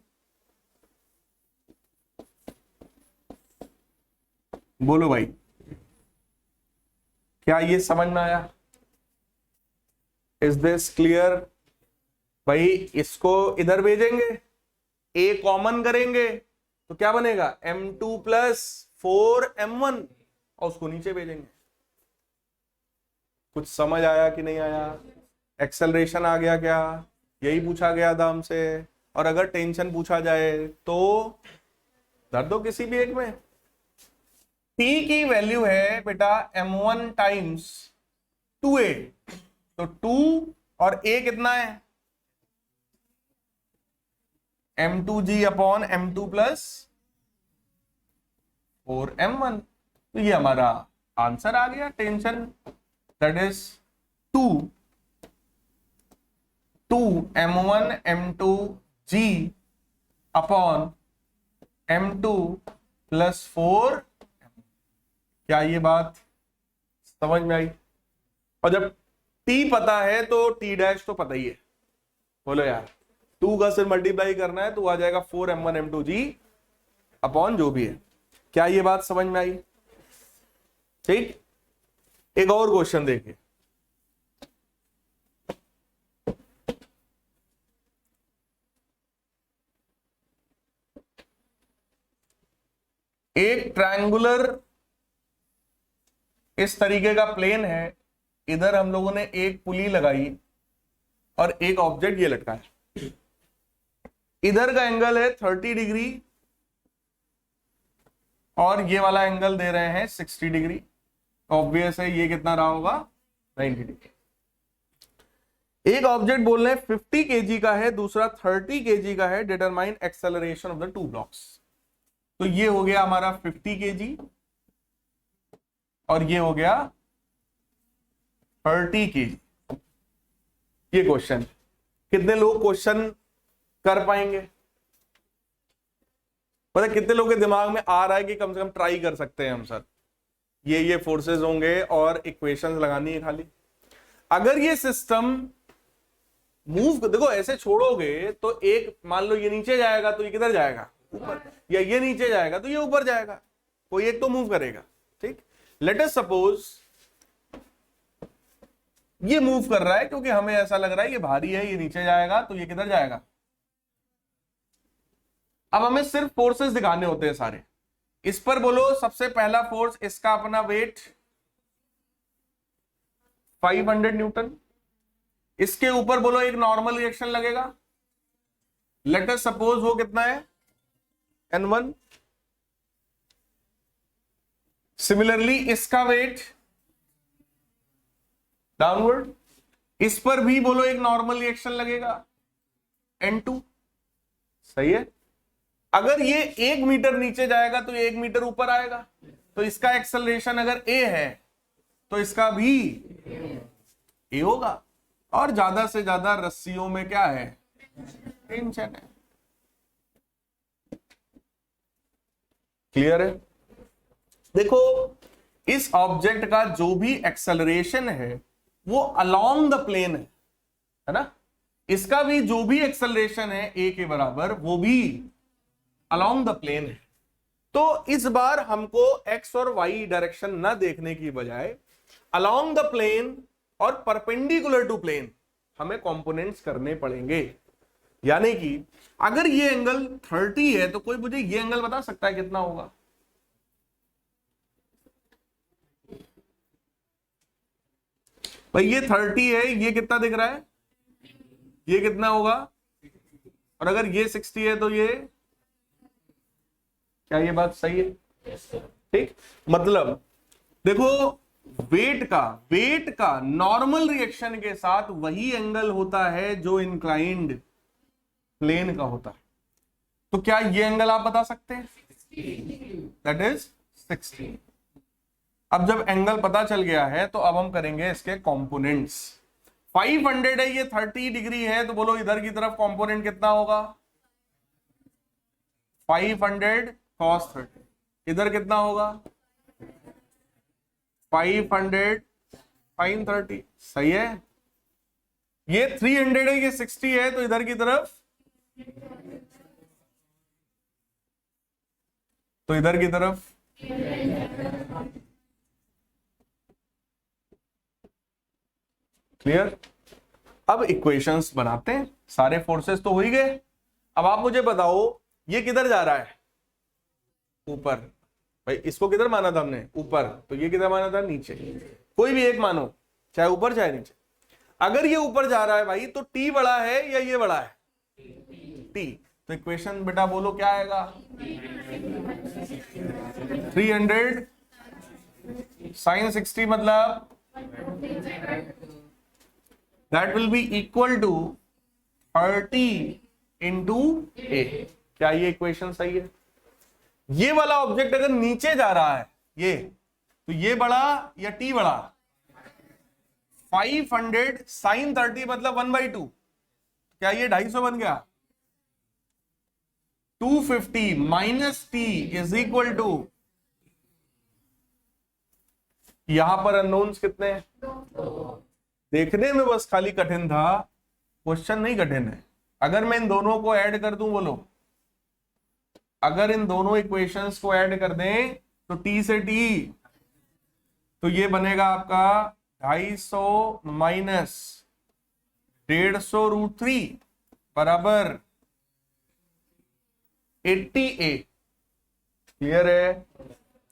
बोलो भाई, क्या ये समझ में आया? Is this clear? भाई इसको इधर भेजेंगे, a कॉमन करेंगे तो क्या बनेगा? m2 plus 4m1। और उसको नीचे भेजेंगे। कुछ समझ आया कि नहीं आया? एक्सेलरेशन आ गया क्या? यही पूछा गया था हमसे। और अगर टेंशन पूछा जाए तो धर दो किसी भी एक में। T की वैल्यू है बेटा m1 टाइम्स 2a, तो 2 और a कितना है? m2g upon m2 plus 4m1। तो ये हमारा आंसर आ गया tension, that is 2 m1 m2g upon m2 plus 4। क्या ये बात समझ में आई? और जब t पता है तो t डैश तो पता ही है। बोलो यार, 2 का सिर्फ मल्टीप्लाई करना है तो आ जाएगा 4m1 m2g अपॉन जो भी है। क्या ये बात समझ में आई? ठीक, एक और क्वेश्चन देखिए। एक ट्रायंगुलर इस तरीके का प्लेन है, इधर हम लोगों ने एक पुली लगाई और एक ऑब्जेक्ट ये लटकाया। इधर का एंगल है 30 डिग्री और ये वाला एंगल दे रहे हैं 60 डिग्री। ऑब्वियस है ये कितना रहा होगा? 90 डिग्री। एक ऑब्जेक्ट बोल रहे हैं 50 kg का है, दूसरा 30 kg का है। Determine acceleration of the two blocks. तो ये हो गया हमारा 50 kg और ये हो गया 30 kg। ये क्वेश्चन, कितने लोग क्वेश्चन कर पाएंगे? पता कितने लोगों के दिमाग में आ रहा है कि कम से कम ट्राई कर सकते हैं हम सर? ये फोर्सेस होंगे और इक्वेशंस लगानी है खाली। अगर ये सिस्टम मूव, देखो ऐसे छोड़ोगे तो एक मान लो ये नीचे जाएगा तो ये किधर जाएगा? ऊपर। या ये नीचे जाएगा तो ये ऊपर जाएगा, कोई एक तो मूव करेगा। ठीक, लेट अस सपोज ये मूव कर रहा है क्योंकि हमें ऐसा लग रहा है ये भारी है, ये नीचे जाएगा तो ये किधर जाएगा? अब हमें सिर्फ फोर्सेस दिखाने होते हैं सारे। इस पर बोलो सबसे पहला फोर्स, इसका अपना वेट 500 न्यूटन। इसके ऊपर बोलो एक नॉर्मल रिएक्शन लगेगा, लेट अस सपोज वो कितना है? N1। सिमिलरली इसका वेट डाउनवर्ड, इस पर भी बोलो एक नॉर्मल रिएक्शन लगेगा N2। सही है। अगर ये 1 मीटर नीचे जाएगा तो ये 1 मीटर ऊपर आएगा, तो इसका एक्सेलरेशन अगर a है तो इसका भी a होगा। और ज्यादा से ज्यादा रस्सियों में क्या है? टेंशन है। क्लियर है? देखो इस ऑब्जेक्ट का जो भी एक्सेलरेशन है वो अलोंग द प्लेन है ना? इसका भी जो भी एक्सेलरेशन है a के बराबर वो भी अलोंग द प्लेन है। तो इस बार हमको x और y डायरेक्शन ना देखने की बजाय अलोंग द प्लेन और परपेंडिकुलर टू प्लेन हमें कंपोनेंट्स करने पड़ेंगे। यानी कि अगर ये एंगल 30 है तो कोई मुझे ये एंगल बता सकता है कितना होगा? भाई ये 30 है, ये कितना दिख रहा है? ये कितना होगा? और अगर ये 60 है तो ये, क्या ये बात सही है? ठीक, मतलब देखो वेट का नॉर्मल रिएक्शन के साथ वही एंगल होता है जो इंक्लाइंड प्लेन का होता है। तो क्या ये एंगल आप बता सकते हैं? That is 60। अब जब एंगल पता चल गया है तो अब हम करेंगे इसके कंपोनेंट्स। 500 है, ये 30 डिग्री है, तो बोलो इधर की तरफ कंपोनेंट कितना होगा? 500 cos 30। इधर कितना होगा? 500 sin 30। सही है। ये 300 है, ये 60 है, तो इधर की तरफ, तो इधर की तरफ क्लियर? अब इक्वेशंस बनाते हैं। सारे फोर्सेस तो हो ही गए। अब आप मुझे बताओ ये किधर जा रहा है? ऊपर। भाई इसको किधर माना था हमने, ऊपर, तो ये किधर माना था, नीचे। कोई भी एक मानो, चाहे ऊपर चाहे नीचे। अगर ये ऊपर जा रहा है भाई तो टी बड़ा है या ये बड़ा है, टी। तो इक्वेशन बेटा बोलो क्या आएगा, 300 sin 60 मतलब that will be equal to 30 into A. क्या ये इक्वेशन सही है? ये वाला ऑब्जेक्ट अगर नीचे जा रहा है ये, तो ये बड़ा या टी बड़ा, 500 sin 30 मतलब 1/2। क्या ये 250 बन गया? 250 minus T is equal to, यहां पर अननोन्स कितने हैं? देखने में बस खाली कठिन था, क्वेश्चन नहीं कठिन है। अगर मैं इन दोनों को ऐड कर दूं, बोलो, अगर इन दोनों इक्वेशंस को ऐड कर दें तो टी से टी, तो ये बनेगा आपका 250 माइनस 150√3 बराबर 80A। क्लियर है?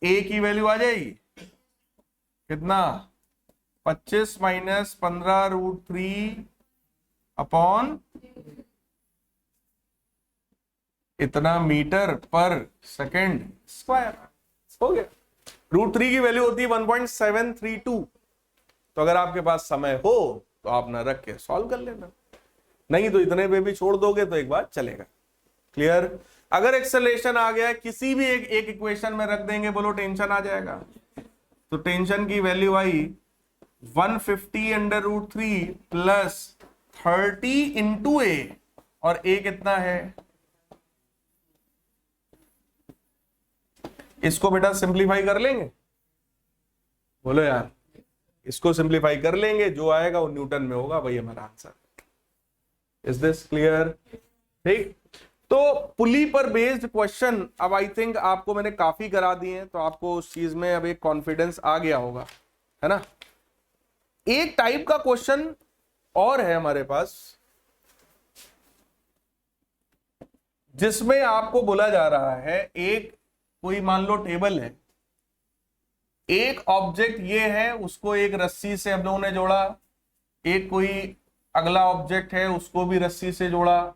ए की वैल्यू आ जाएगी कितना, 25 माइनस 15√3 अपॉन इतना मीटर पर सेकेंड स्क्वायर। हो गया। √3 की वैल्यू होती है 1.732। तो अगर आपके पास समय हो तो आप ना रख के सॉल्व कर लेना, नहीं तो इतने पे भी छोड़ दोगे तो एक बार चलेगा। क्लियर? अगर एक्सेलरेशन आ गया किसी भी एक इक्वेशन में रख देंगे, बोलो टेंशन आ जाएगा। तो टेंशन की वैल्यू आई 150√3 प्लस 30 इंटू ए, और ए कितना है? इसको बेटा सिंप्लीफाई कर लेंगे, बोलो यार, इसको सिंप्लीफाई कर लेंगे, जो आएगा वो न्यूटन में होगा, वही हमारा आंसर। Is this clear? ठीक। तो पुली पर बेस्ड क्वेश्चन अब आई थिंक आपको मैंने काफी करा दिए हैं, तो आपको उस चीज में अब एक कॉन्फिडेंस आ गया होगा, है ना। एक टाइप का क्वेश्चन और है हमारे पास, जिसमें आपको बोला जा रहा है, एक कोई मान लो टेबल है, एक ऑब्जेक्ट ये है, उसको एक रस्सी से हम लोगों ने जोड़ा, एक कोई अगला ऑब्जेक्ट है उसको भी रस्सी से जोड़ा,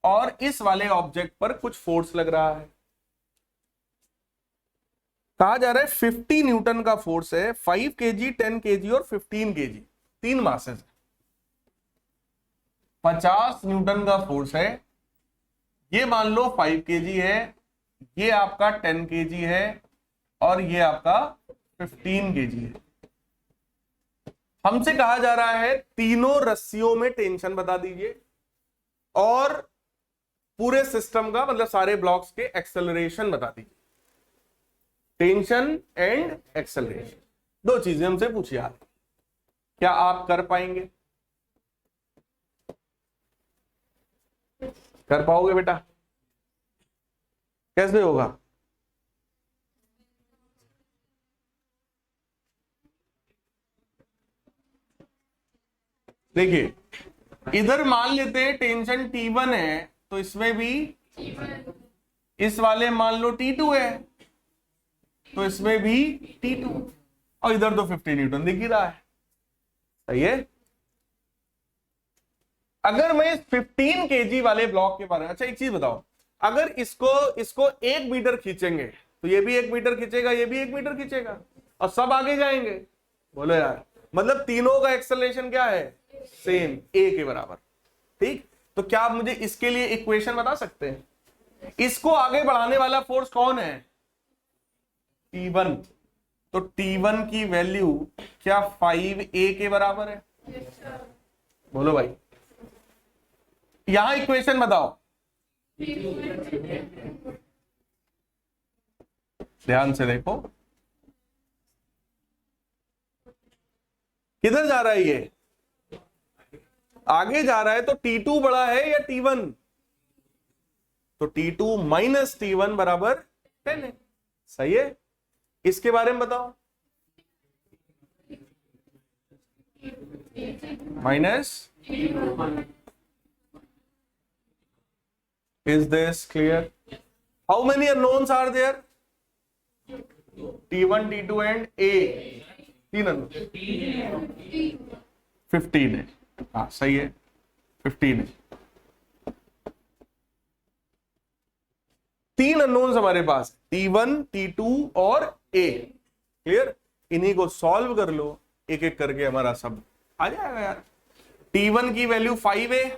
और इस वाले ऑब्जेक्ट पर कुछ फोर्स लग रहा है। कहा जा रहा है 50 न्यूटन का फोर्स है, 5 kg, 10 kg और 15 kg, 3 मासेस है। 50 न्यूटन का फोर्स है, ये मान लो 5 kg है, ये आपका 10 kg है, और ये आपका 15 kg है। हमसे कहा जा रहा है तीनों रस्सियों में टेंशन बता दीजिए, और पूरे सिस्टम का मतलब सारे ब्लॉक्स के एक्सेलरेशन बता दीजिए। टेंशन एंड एक्सेलरेशन, दो चीजें हमसे पूछी यार, क्या आप कर पाएंगे? कर पाओगे बेटा? कैसे होगा? देखिए, इधर मान लेते हैं टेंशन T1 है, तो इसमें भी इस वाले मान लो T2 है, तो इसमें भी T2, और इधर तो 50 न्यूटन दिख ही रहा है। सही है। अगर मैं इस 15 kg वाले ब्लॉक के बारे में, अच्छा एक चीज बताओ, अगर इसको 1 मीटर खींचेंगे तो ये भी 1 मीटर खींचेगा, ये भी 1 मीटर खींचेगा, और सब आगे जाएंगे। बोलो यार, मतलब तीनों का एक्सेलरेशन क्या है? सेम, ए के बराबर। ठीक। तो क्या आप मुझे इसके लिए इक्वेशन बता सकते हैं? इसको आगे बढ़ाने वाला फोर्स कौन है? T1। तो T1 की वैल्यू क्या 5A के बराबर है? बोलो भाई, यहां इक्वेशन बताओ, ध्यान से देखो, किधर जा रहा है ये? आगे जा रहा है, तो T2 बड़ा है या T1? तो T2 माइनस T1 बराबर 10 है। सही है। इसके बारे में बताओ, minus. Is this clear? How many unknowns are there? T1 T2 and A, तीन अननोन, 15 है। हाँ सही है, 15 है। तीन अननोन्स हमारे पास, T1 T2 और A। क्लियर? इन्हीं को सॉल्व कर लो एक एक करके, हमारा सब आ जाएगा यार। T1 की वैल्यू 5 है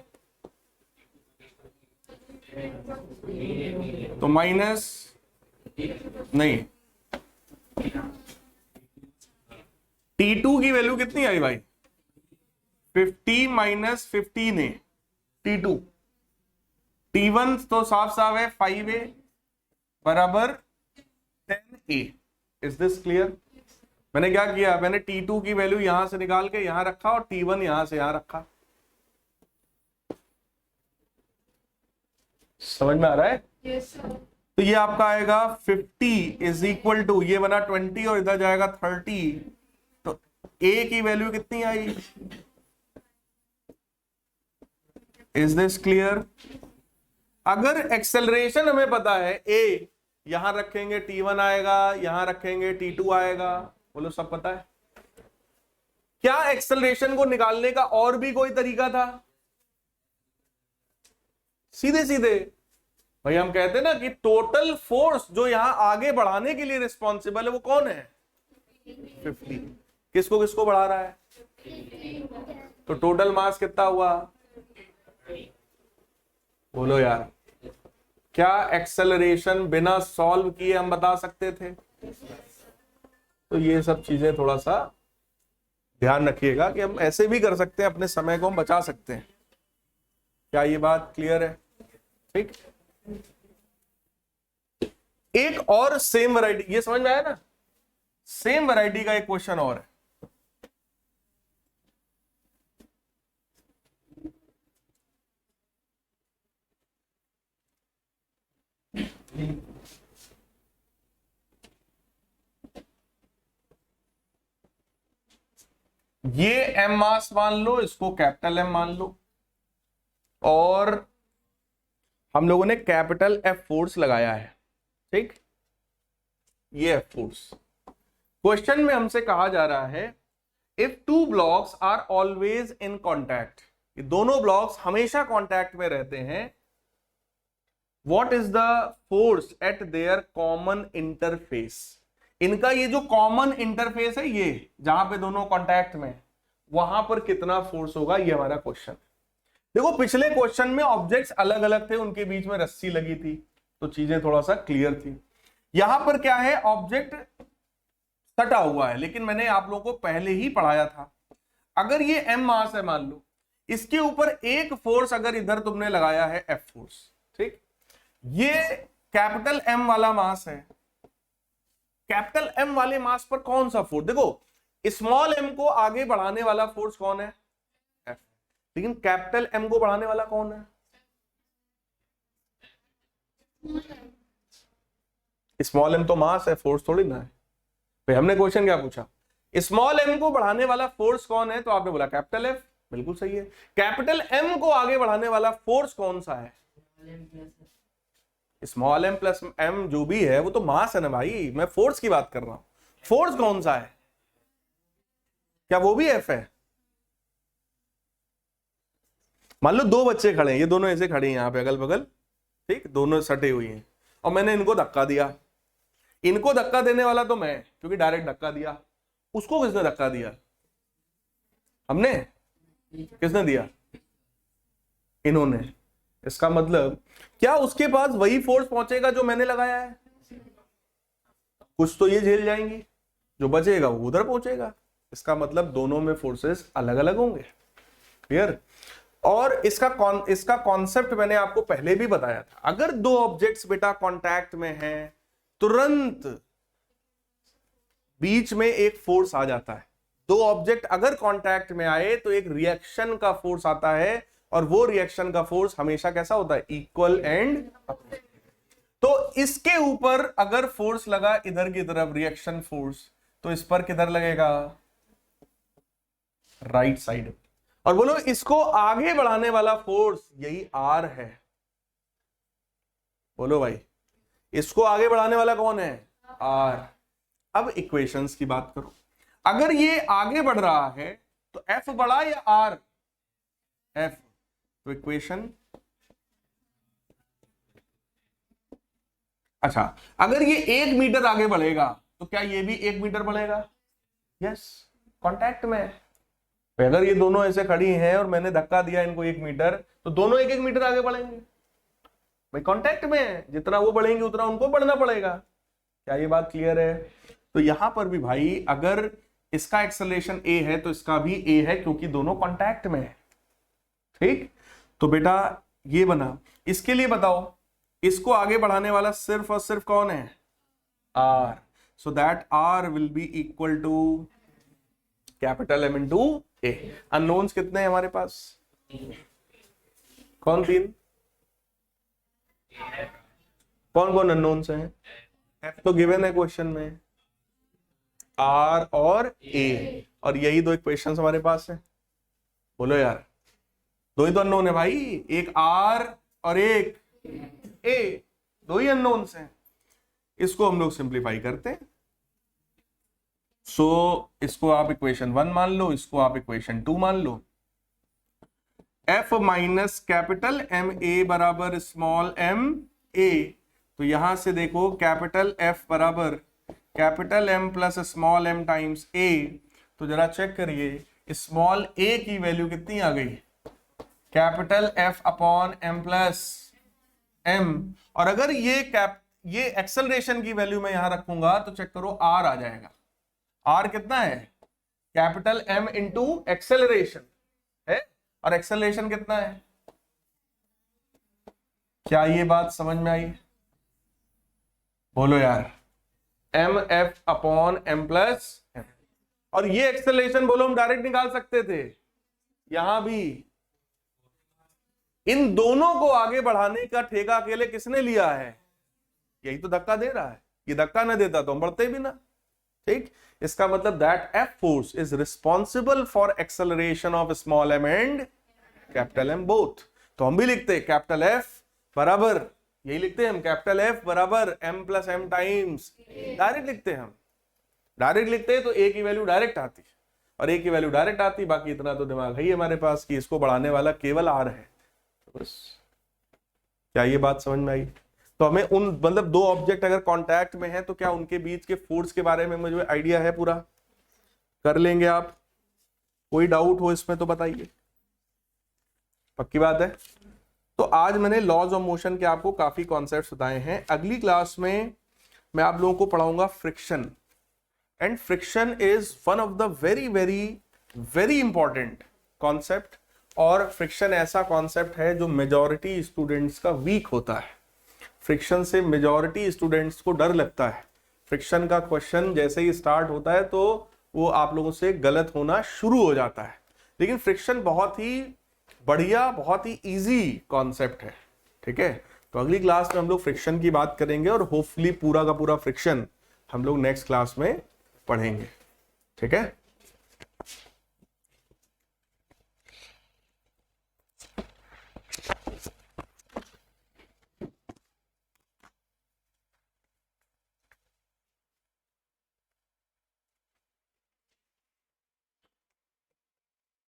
तो माइनस नहीं, T2 की वैल्यू कितनी आई भाई? 50 माइनस 15 है T2। T1 तो साफ साफ है 5A बराबर 10A। Is this clear? मैंने क्या किया, मैंने T2 की वैल्यू यहां से निकाल के यहां रखा और T1 यहां से यहां रखा। समझ में आ रहा है? Yes, sir. तो ये आपका आएगा 50 इज इक्वल टू, ये बना 20 और इधर जाएगा 30, तो A की वैल्यू कितनी आई? Is this clear? अगर एक्सेलरेशन हमें पता है A, यहां रखेंगे T1 आएगा, यहां रखेंगे T2 आएगा, बोलो सब पता है। क्या एक्सेलरेशन को निकालने का और भी कोई तरीका था? सीधे सीधे भाई हम कहते हैं ना कि टोटल फोर्स जो यहां आगे बढ़ाने के लिए रिस्पॉन्सिबल है वो कौन है? 50। किसको किसको बढ़ा रहा है? तो टोटल मास कितना हुआ? बोलो यार, क्या एक्सेलरेशन बिना सॉल्व किए हम बता सकते थे? तो ये सब चीजें थोड़ा सा ध्यान रखिएगा कि हम ऐसे भी कर सकते हैं, अपने समय को हम बचा सकते हैं। क्या ये बात क्लियर है? ठीक। एक और सेम वैरायटी, ये समझ में आया ना? सेम वैरायटी का एक क्वेश्चन और है। ये M मास मान लो, इसको कैपिटल M मान लो, और हम लोगों ने कैपिटल F फोर्स लगाया है। ठीक, ये F फोर्स। क्वेश्चन में हमसे कहा जा रहा है if two blocks are always in contact, ये दोनों ब्लॉक्स हमेशा कॉन्टैक्ट में रहते हैं, what is the force at their common interface. इनका ये जो कॉमन इंटरफेस है, ये जहां पे दोनों कॉन्टैक्ट में, वहां पर कितना फोर्स होगा, ये हमारा क्वेश्चन। देखो पिछले क्वेश्चन में ऑब्जेक्ट्स अलग अलग थे, उनके बीच में रस्सी लगी थी, तो चीजें थोड़ा सा क्लियर थी। यहां पर क्या है, ऑब्जेक्ट सटा हुआ है, लेकिन मैंने आप लोगों को पहले ही पढ़ाया था, अगर ये M मास है मान लो, इसके ऊपर एक फोर्स अगर इधर तुमने लगाया है F फोर्स, ठीक, ये कैपिटल M वाला मास है, कैपिटल M वाले मास पर कौन सा फोर्स? देखो स्मॉल m को आगे बढ़ाने वाला फोर्स कौन है? F। लेकिन कैपिटल M को बढ़ाने वाला कौन है? स्मॉल m तो मास है, फोर्स थोड़ी ना है। भाई हमने क्वेश्चन क्या पूछा, स्मॉल m को बढ़ाने वाला फोर्स कौन है? तो आपने बोला कैपिटल F, बिल्कुल सही है। कैपिटल M को आगे बढ़ाने वाला फोर्स कौन सा है? स्मॉल m प्लस m जो भी है वो तो मास है ना भाई, मैं फोर्स की बात कर रहा हूं। फोर्स कौन सा है? क्या वो भी F है? मान लो दो बच्चे खड़े हैं, ये दोनों ऐसे खड़े हैं यहां पे अगल बगल, ठीक, दोनों सटे हुई हैं, और मैंने इनको धक्का दिया। इनको धक्का देने वाला तो मैं, क्योंकि डायरेक्ट धक्का दिया। उसको किसने धक्का दिया? हमने। किसने दिया? इन्होंने। इसका मतलब क्या उसके पास वही फोर्स पहुंचेगा जो मैंने लगाया है? कुछ तो ये झेल जाएंगी, जो बचेगा वो उधर पहुंचेगा। इसका मतलब दोनों में फोर्सेस अलग अलग होंगे। क्लियर? और इसका कॉन्सेप्ट मैंने आपको पहले भी बताया था। अगर दो ऑब्जेक्ट्स बेटा कांटेक्ट में हैं, तुरंत बीच में एक फोर्स आ जाता है। दो ऑब्जेक्ट अगर कांटेक्ट में आए तो एक रिएक्शन का फोर्स आता है, और वो रिएक्शन का फोर्स हमेशा कैसा होता है? Equal and. तो इसके ऊपर अगर फोर्स लगा इधर की तरफ, रिएक्शन फोर्स, तो इस पर किधर लगेगा? Right side. और बोलो इसको आगे बढ़ाने वाला फोर्स यही R है। बोलो भाई, इसको आगे बढ़ाने वाला कौन है? R। अब इक्वेशंस की बात करो, अगर ये आगे बढ़ रहा है तो एफ बड़ा या आर, एफ, तो इक्वेशन, अच्छा अगर ये 1 मीटर आगे बढ़ेगा तो क्या ये भी 1 मीटर बढ़ेगा? यस, कांटेक्ट में। अगर ये दोनों ऐसे खड़ी हैं और मैंने धक्का दिया इनको 1 मीटर, तो दोनों 1-1 मीटर आगे बढ़ेंगे भाई, कांटेक्ट में है, जितना वो बढ़ेंगे उतना उनको बढ़ना पड़ेगा। क्या ये बात क्लियर है? तो यहां पर भी भाई अगर इसका एक्सेलरेशन ए है तो इसका भी ए है, क्योंकि दोनों कांटेक्ट में है। ठीक, तो बेटा ये बना। इसके लिए बताओ, इसको आगे बढ़ाने वाला सिर्फ और सिर्फ कौन है? R. So that R will be equal to capital M into A. Unknowns कितने हैं हमारे पास? कौन 3? कौन कौन अननोन्स हैं? एफ तो गिवन है क्वेश्चन में, आर और ए, और यही 2 इक्वेशंस हमारे पास है। बोलो यार, 2 ही तो अननोन है भाई, एक आर और एक ए, 2 ही अननोन्स हैं। इसको हम लोग सिंप्लीफाई करते हैं। सो इसको आप इक्वेशन 1 मान लो, इसको आप इक्वेशन 2 मान लो। F minus capital M A बराबर स्मॉल एम ए, तो यहां से देखो कैपिटल एफ बराबर capital M plus small M times A, तो जरा चेक करिए स्मॉल ए की वैल्यू कितनी आ गई? Capital F upon M plus M. और अगर ये एक्सेलरेशन की वैल्यू मैं यहां रखूंगा तो चेक करो आर आ जाएगा। आर कितना है? कैपिटल एम इंटू एक्सेलरेशन है, और एक्सेलरेशन कितना है? क्या ये बात समझ में आई? बोलो यार, M F upon M plus M. और ये एक्सेलरेशन बोलो हम डायरेक्ट निकाल सकते थे, यहां भी। इन दोनों को आगे बढ़ाने का ठेका अकेले किसने लिया है? यही तो धक्का दे रहा है। ये धक्का न देता तो हम बढ़ते भी ना। ठीक, इसका मतलब that F force is responsible for acceleration of small M and capital M both. तो हम भी लिखते हैं कैपिटल एफ बराबर, यही लिखते हैं हम, कैपिटल एफ बराबर M plus M times, direct लिखते हैं हम। डायरेक्ट लिखते हैं तो ए की वैल्यू डायरेक्ट आती, और ए की वैल्यू डायरेक्ट आती, बाकी इतना तो दिमाग है ही हमारे पास कि इसको बढ़ाने वाला केवल आर है। बस, क्या ये बात समझ में आई? तो हमें उन मतलब 2 ऑब्जेक्ट अगर कांटेक्ट में है तो क्या उनके बीच के फोर्स के बारे में मुझे आइडिया है? पूरा कर लेंगे आप? कोई डाउट हो इसमें तो बताइए। पक्की बात है? तो आज मैंने लॉज ऑफ मोशन के आपको काफी कॉन्सेप्ट्स बताए हैं। अगली क्लास में मैं आप लोगों को पढ़ाऊंगा friction, and friction is one of the very very very important concept. और फ्रिक्शन ऐसा कॉन्सेप्ट है जो मेजॉरिटी स्टूडेंट्स का वीक होता है। फ्रिक्शन से मेजॉरिटी स्टूडेंट्स को डर लगता है। फ्रिक्शन का क्वेश्चन जैसे ही स्टार्ट होता है तो वो आप लोगों से गलत होना शुरू हो जाता है। लेकिन फ्रिक्शन बहुत ही बढ़िया, बहुत ही इजी कॉन्सेप्ट है। ठीक है, तो अगली क्लास में हम लोग फ्रिक्शन की बात करेंगे, और होपफुली पूरा का पूरा फ्रिक्शन हम लोग नेक्स्ट क्लास में पढ़ेंगे। ठीक है।